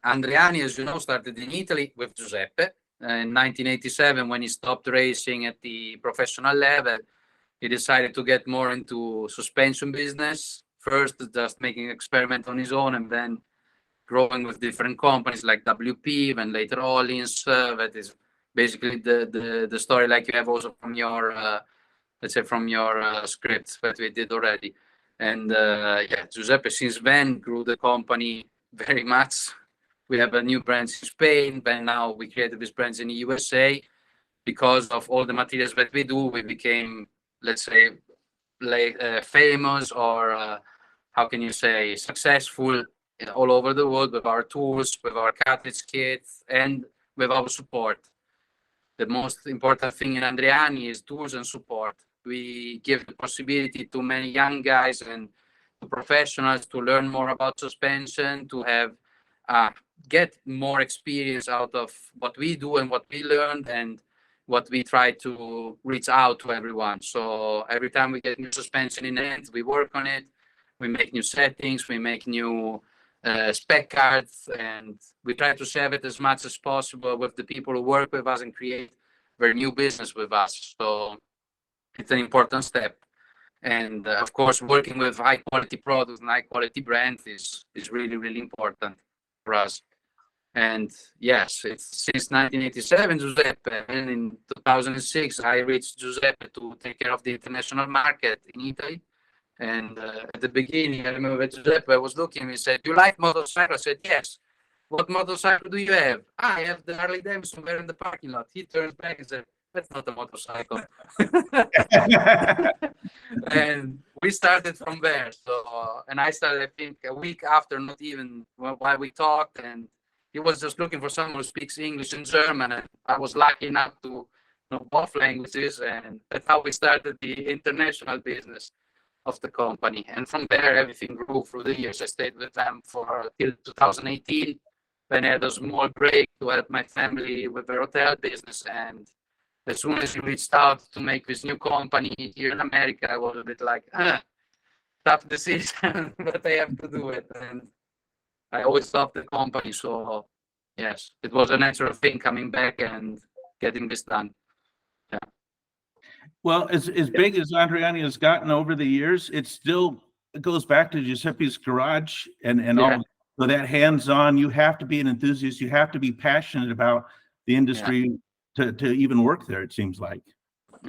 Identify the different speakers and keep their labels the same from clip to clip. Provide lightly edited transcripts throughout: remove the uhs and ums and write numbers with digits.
Speaker 1: Andreani, as you know, started in Italy with Giuseppe. In 1987, when he stopped racing at the professional level, he decided to get more into suspension business. First, just making experiment on his own, and then growing with different companies like WP, then later Hollins. That is basically the story, like you have also from your, let's say, from your scripts that we did already. And yeah, Giuseppe since then grew the company very much. We have a new branch in Spain, but now we created this branch in the USA. Because of all the materials that we do, we became, let's say, like famous, or how can you say, successful all over the world with our tools, with our cartridge kits, and with our support. The most important thing in Andreani is tools and support. We give the possibility to many young guys and to professionals to learn more about suspension, to have get more experience out of what we do and what we learned, and what we try to reach out to everyone. So every time we get new suspension in hand, we work on it. We make new settings, we make new spec cards, and we try to share it as much as possible with the people who work with us and create their new business with us. So it's an important step. And of course, working with high quality products and high quality brands is really, really important for us. And yes, it's since 1987, Giuseppe, and in 2006, I reached Giuseppe to take care of the international market in Italy. And at the beginning, I remember Giuseppe, I was looking, he said, "Do you like motorcycles?" I said, "Yes." "What motorcycle do you have?" "I have the Harley Davidson there in the parking lot." He turns back and said, "That's not a motorcycle." And we started from there. So, and I started, I think, a week after, not even while we talked, and he was just looking for someone who speaks English and German, and I was lucky enough to know both languages, and that's how we started the international business of the company. And from there, everything grew through the years. I stayed with them for till 2018. Then I had a small break to help my family with their hotel business, and as soon as you reached out to make this new company here in America, I was a bit like, tough decision, but I have to do it. And I always loved the company, so yes, it was a natural thing coming back and getting this done. Yeah.
Speaker 2: Well, as big as Andreani has gotten over the years, it still goes back to Giuseppe's garage and all. So that hands-on, you have to be an enthusiast. You have to be passionate about the industry to even work there, it seems like.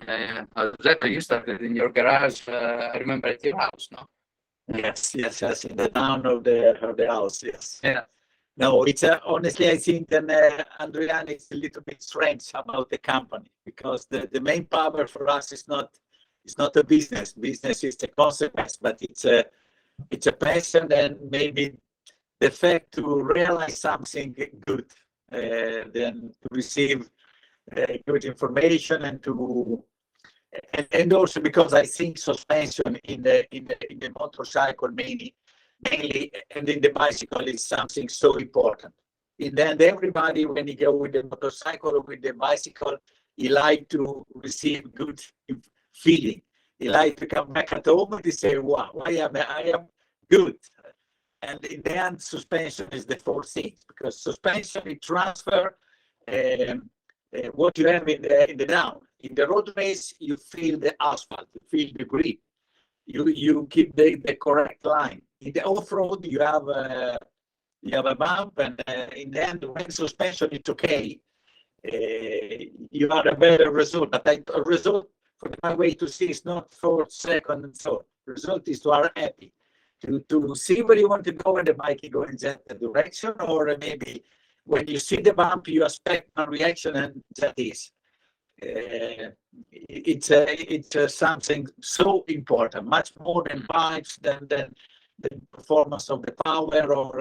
Speaker 1: Yeah. Giuseppe, you started in your garage, I remember, at your house, no?
Speaker 3: Yes, in the town of the house, yes.
Speaker 1: Yeah.
Speaker 3: No, it's honestly, I think that Andreani is a little bit strange about the company, because the main power for us is not a business. Business is a consequence, but it's a passion, and maybe the fact to realize something good, then to receive good information, and also because I think suspension in the motorcycle mainly, and in the bicycle is something so important. And then everybody, when you go with the motorcycle or with the bicycle, he like to receive good feeling. He like to come back at home and say, "Wow, I am good." And in the end, suspension is the fourth thing, because suspension it transfer what you have in the down. In the road race, you feel the asphalt, you feel the grip, you keep the correct line. In the off-road, you have a bump, and in the end, when suspension is okay, you have a better result. But a result, for my way to see, is not for second and so. The result is to are happy to see where you want to go, and the bike is going in that direction, or maybe when you see the bump, you expect a reaction, and that is. It's something so important, much more than bikes, than the performance of the power, or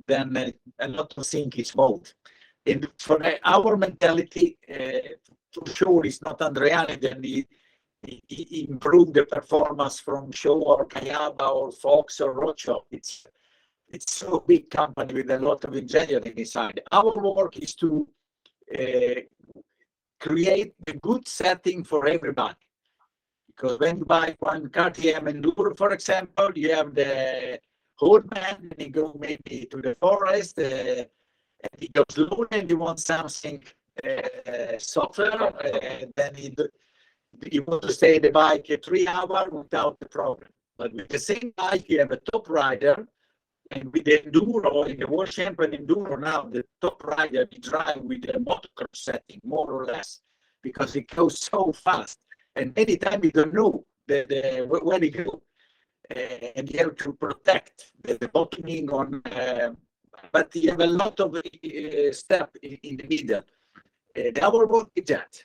Speaker 3: than a lot of things is both. And for our mentality, for sure, it's not Andreani, then he improved the performance from Show or Kayaba or Fox or Roadshop. It's so big company with a lot of engineering inside. Our work is to create the good setting for everybody. Because when you buy one KTM Enduro, for example, you have the old man, and he go maybe to the forest, and he goes slowly, and he wants something softer, and then he wants to stay in the bike 3 hours without the problem. But with the same bike, you have a top rider, and with the enduro, in the world champion enduro now, the top rider, he drive with a motocross setting, more or less, because it goes so fast. And many times you don't know where he go. And you have to protect the bottoming on, but you have a lot of step in the middle. Our work is that,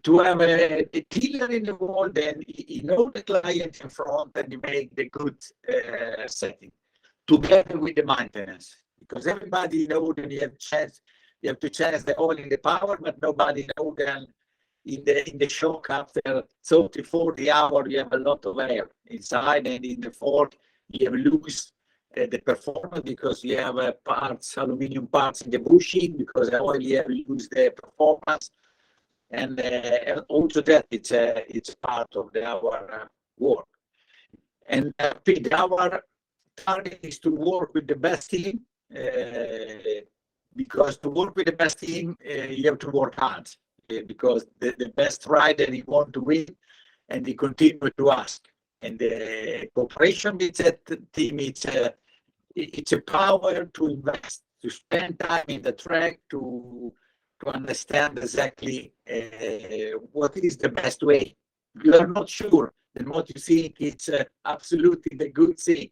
Speaker 3: to have a dealer in the world, and you know the client in front, and you make the good setting together with the maintenance, because everybody knows that you have to change the oil in the power, but nobody knows that in the shock after 30, 40 hours you have a lot of air inside, and in the fork you have lose the performance because you have parts, aluminum parts in the bushing, because the oil you have lose the performance. And also that it's part of our work. And our target is to work with the best team, because to work with the best team, you have to work hard, because the best rider, he want to win, and he continue to ask. And the cooperation with that team, it's a power to invest, to spend time in the track, to understand exactly what is the best way. You are not sure, and what you think it's absolutely the good thing,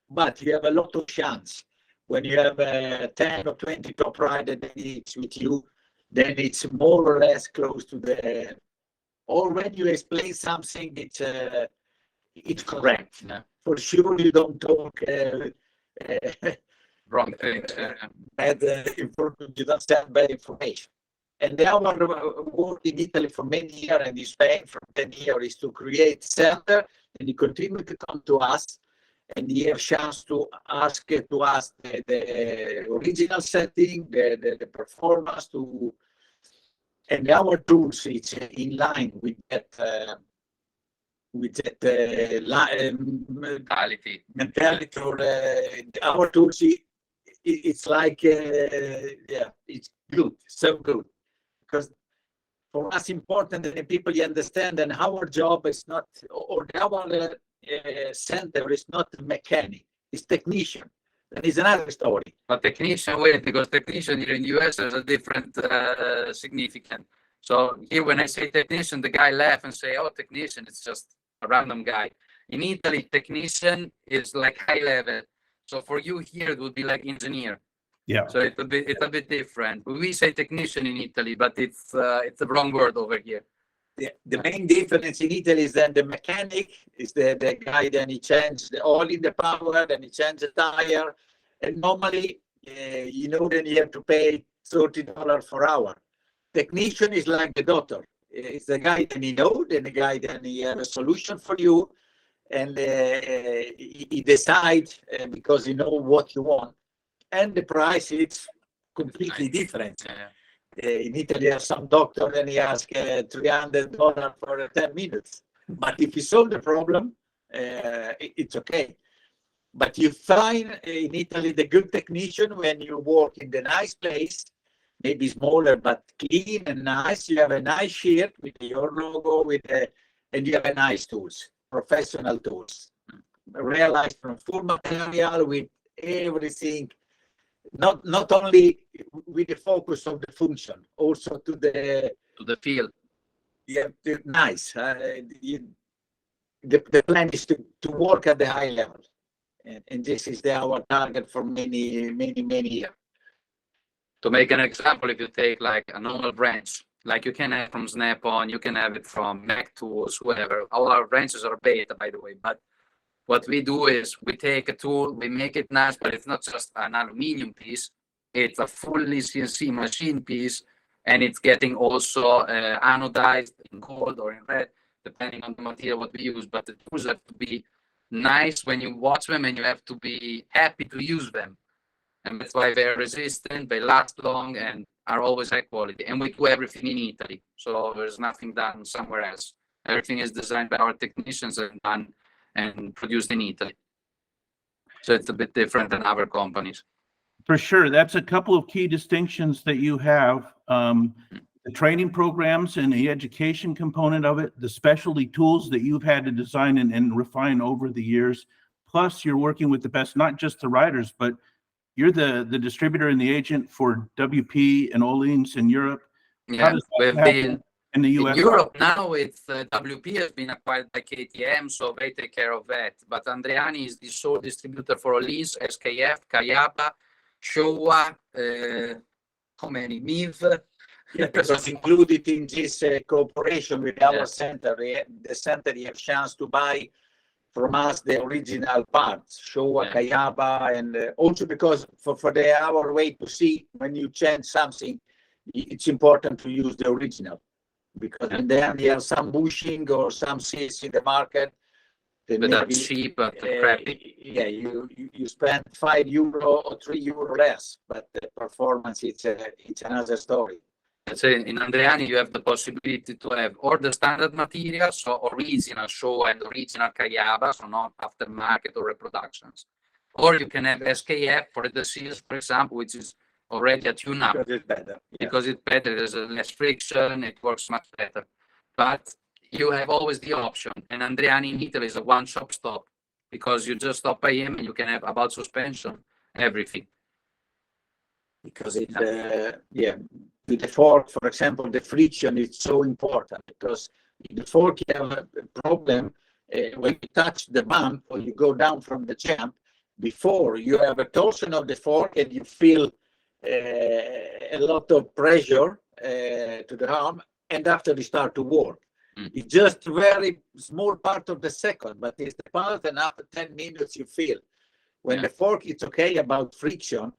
Speaker 3: but you have a lot of chance. When you have 10 or 20 top riders that it's with you, then it's more or less close to the. Or when you explain something, it's correct.
Speaker 1: Yeah.
Speaker 3: For sure, you don't talk.
Speaker 1: Wrong things.
Speaker 3: Bad information. You don't send bad information. And our work in Italy for many years, and in Spain for 10 years, is to create center, and he continue to come to us, and he have chance to ask to us the original setting, the performance, and our tools, it's in line with that mentality. Or our tools, it's like it's good, so good. Because for us important that the people understand, and our job is not, or our center is not mechanic, it's technician. That is another story.
Speaker 1: But technician, wait, because technician here in the US has a different significance. So here, when I say technician, the guy laugh and say, "Oh, technician, it's just a random guy." In Italy, technician is like high level. So for you here, it would be like engineer.
Speaker 2: Yeah.
Speaker 1: So it's a bit different. We say technician in Italy, but it's the wrong word over here.
Speaker 3: The main difference in Italy is that the mechanic is the guy, then he changes the oil in the power, then he changes the tire, and normally then you have to pay $30 per hour. Technician is like the doctor. It's the guy that he knows, and the guy that he has a solution for you, and he decides because he knows what you want. And the price is completely different. In Italy, have some doctor, and he asks $300 for 10 minutes. But if you solve the problem, it's okay. But you find in Italy the good technician when you work in the nice place, maybe smaller but clean and nice. You have a nice shirt with your logo, and you have a nice tools, professional tools, realized from full material with everything. Not only with the focus of the function, also to the
Speaker 1: field.
Speaker 3: Yeah, nice. The plan is to work at the high level, and this is our target for many years.
Speaker 1: To make an example, if you take like a normal wrench, like you can have from Snap-on, you can have it from Mac Tools, whatever. All our wrenches are beta, by the way, but what we do is we take a tool, we make it nice, but it's not just an aluminum piece. It's a fully CNC machine piece, and it's getting also anodized in gold or in red, depending on the material what we use. But the tools have to be nice when you watch them, and you have to be happy to use them. And that's why they're resistant, they last long, and are always high quality. And we do everything in Italy, so there's nothing done somewhere else. Everything is designed by our technicians and done and produced in Italy. So it's a bit different than other companies.
Speaker 2: For sure. That's a couple of key distinctions that you have. The training programs and the education component of it, the specialty tools that you've had to design and refine over the years. Plus, you're working with the best, not just the riders, but you're the distributor and the agent for WP and Öhlins in Europe.
Speaker 1: Yeah, we've been
Speaker 2: in the US?
Speaker 1: In Europe now, it's WP has been acquired by KTM, so they take care of that. But Andreani is the sole distributor for Öhlins, SKF, Kayaba, Showa, how many? MIV.
Speaker 3: Yeah, because included in this cooperation with our center, the center you have chance to buy from us the original parts, Showa, Kayaba, and also because for our way to see when you change something, it's important to use the original, because then you have some bushing or some seeds in the market.
Speaker 1: But that's cheap, but crappy.
Speaker 3: Yeah, you spend €5 or €3 less, but the performance it's another story.
Speaker 1: Let's say in Andreani you have the possibility to have or the standard materials, so original Showa and original Kayaba, so not aftermarket or reproductions. Or you can have SKF for the seals, for example, which is already a tune-up.
Speaker 3: Because it's better.
Speaker 1: Because it's better, there's less friction, it works much better. But you have always the option, and Andreani in Italy is a one-shop stop, because you just stop by him and you can have about suspension, everything.
Speaker 3: Because it, with the fork, for example, the friction is so important, because in the fork you have a problem when you touch the bump or you go down from the jump. Before you have a torsion of the fork and you feel a lot of pressure to the arm, and after you start to work. It's just very small part of the second, but it's the part, and after 10 minutes you feel. When the fork is okay about friction,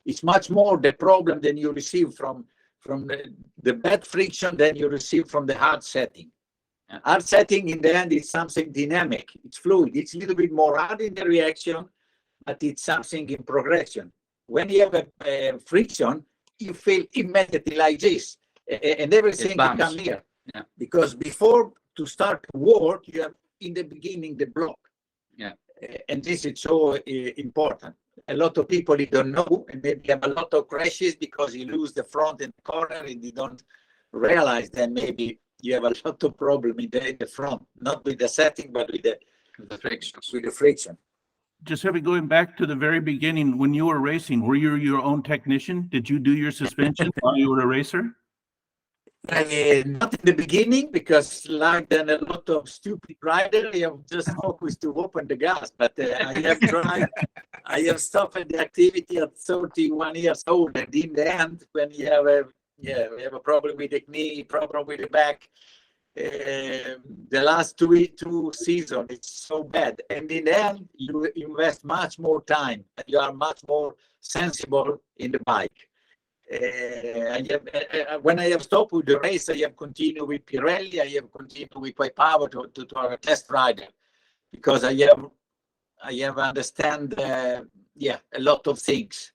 Speaker 3: it's much more the problem than you receive from the bad friction than you receive from the hard setting. Hard setting in the end is something dynamic, it's fluid, it's a little bit more hard in the reaction, but it's something in progression. When you have a friction, you feel immediately like this, and everything becomes near. Because before to start to work, you have in the beginning the block. And this is so important. A lot of people you don't know, and maybe have a lot of crashes because you lose the front and the corner, and you don't realize that maybe you have a lot of problem in the front, not with the setting, but with the friction.
Speaker 2: Giuseppe, going back to the very beginning, when you were racing, were you your own technician? Did you do your suspension while you were a racer?
Speaker 3: Not in the beginning, because like then a lot of stupid riders, you have just focused to open the gas. But I have tried, I have stopped the activity at 31 years old. And in the end, when you have we have a problem with the knee, problem with the back, the last two seasons, it's so bad. And in the end, you invest much more time. You are much more sensible in the bike. When I have stopped with the race, I have continued with Pirelli, I have continued with Quite Power to a test rider, because I have understand a lot of things.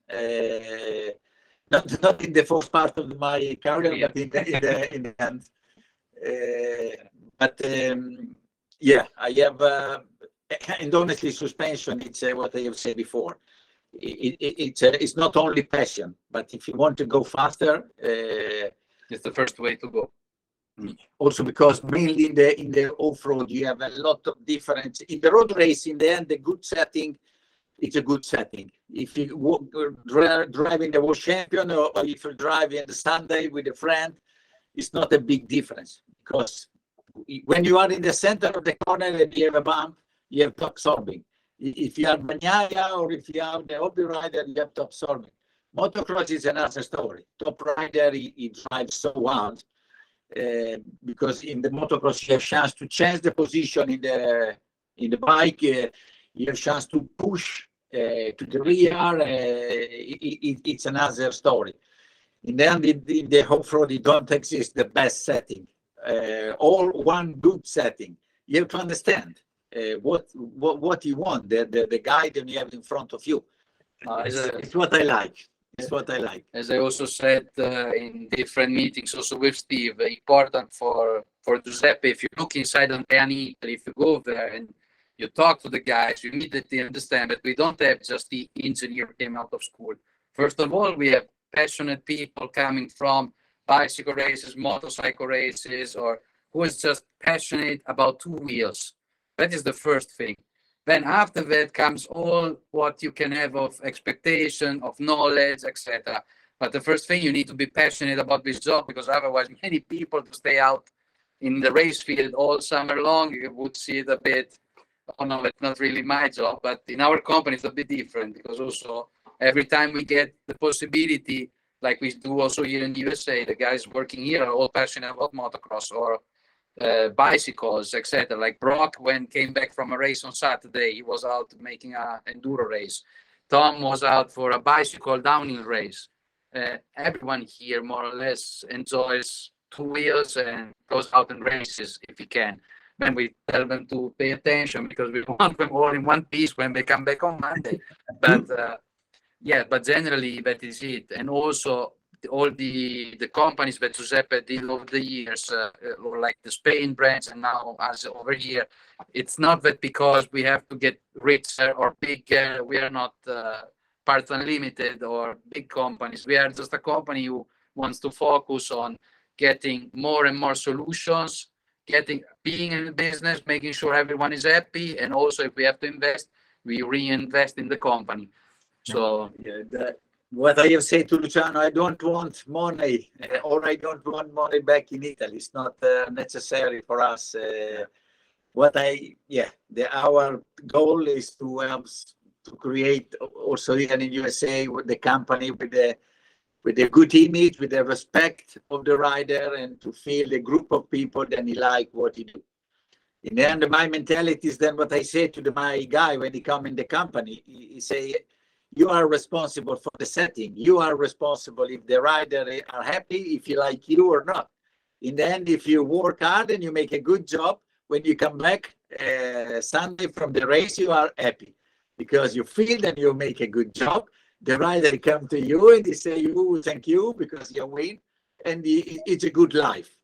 Speaker 3: Not in the first part of my career, but in the end. I have and honestly, suspension, it's what I have said before. It's not only passion, but if you want to go faster,
Speaker 1: it's the first way to go.
Speaker 3: Also because mainly in the off-road you have a lot of difference. In the road race, in the end, the good setting, it's a good setting. If you driving the world champion, or if you're driving the Sunday with a friend, it's not a big difference, because when you are in the center of the corner and you have a bump, you have top sorbing. If you are Bagnaia or if you are the hobby rider, you have top sorbing. Motocross is another story. Top rider, he drives so hard, because in the motocross you have chance to change the position in the bike. You have chance to push to the rear. It's another story. In the end, in the off-road, it don't exist the best setting. All one good setting. You have to understand what you want, the guide you have in front of you. It's what I like. That's what I like.
Speaker 1: As I also said in different meetings, also with Steve, important for Giuseppe, if you look inside Andreani, if you go there and you talk to the guys, you immediately understand that we don't have just the engineer who came out of school. First of all, we have passionate people coming from bicycle races, motorcycle races, or who is just passionate about two wheels. That is the first thing. Then after that comes all what you can have of expectation, of knowledge, etc. But the first thing, you need to be passionate about this job, because otherwise many people to stay out in the race field all summer long, you would see it a bit, oh no, it's not really my job. But in our company, it's a bit different, because also every time we get the possibility, like we do also here in the USA, the guys working here are all passionate about motocross or bicycles, etc. Like Brock, when came back from a race on Saturday, he was out making an enduro race. Tom was out for a bicycle downhill race. Everyone here more or less enjoys two wheels and goes out and races if he can. Then we tell them to pay attention, because we want them all in one piece when they come back on Monday. But yeah, but generally that is it. And also all the companies that Giuseppe did over the years, or like the Spain branch and now us over here, it's not that because we have to get richer or bigger. We are not Parts Unlimited or big companies. We are just a company who wants to focus on getting more and more solutions, being in the business, making sure everyone is happy, and also if we have to invest, we reinvest in the company. So
Speaker 3: what I have said to Luciano, I don't want money, or I don't want money back in Italy. It's not necessary for us. Our goal is to help to create also here in USA with the company with a good image, with the respect of the rider, and to feel a group of people that he like what he do. In the end, my mentality is then what I say to my guy when he come in the company. He say, you are responsible for the setting. You are responsible if the rider are happy, if he like you or not. In the end, if you work hard and you make a good job, when you come back Sunday from the race, you are happy because you feel that you make a good job. The rider come to you and they say, "You thank you because you win," and it's a good life.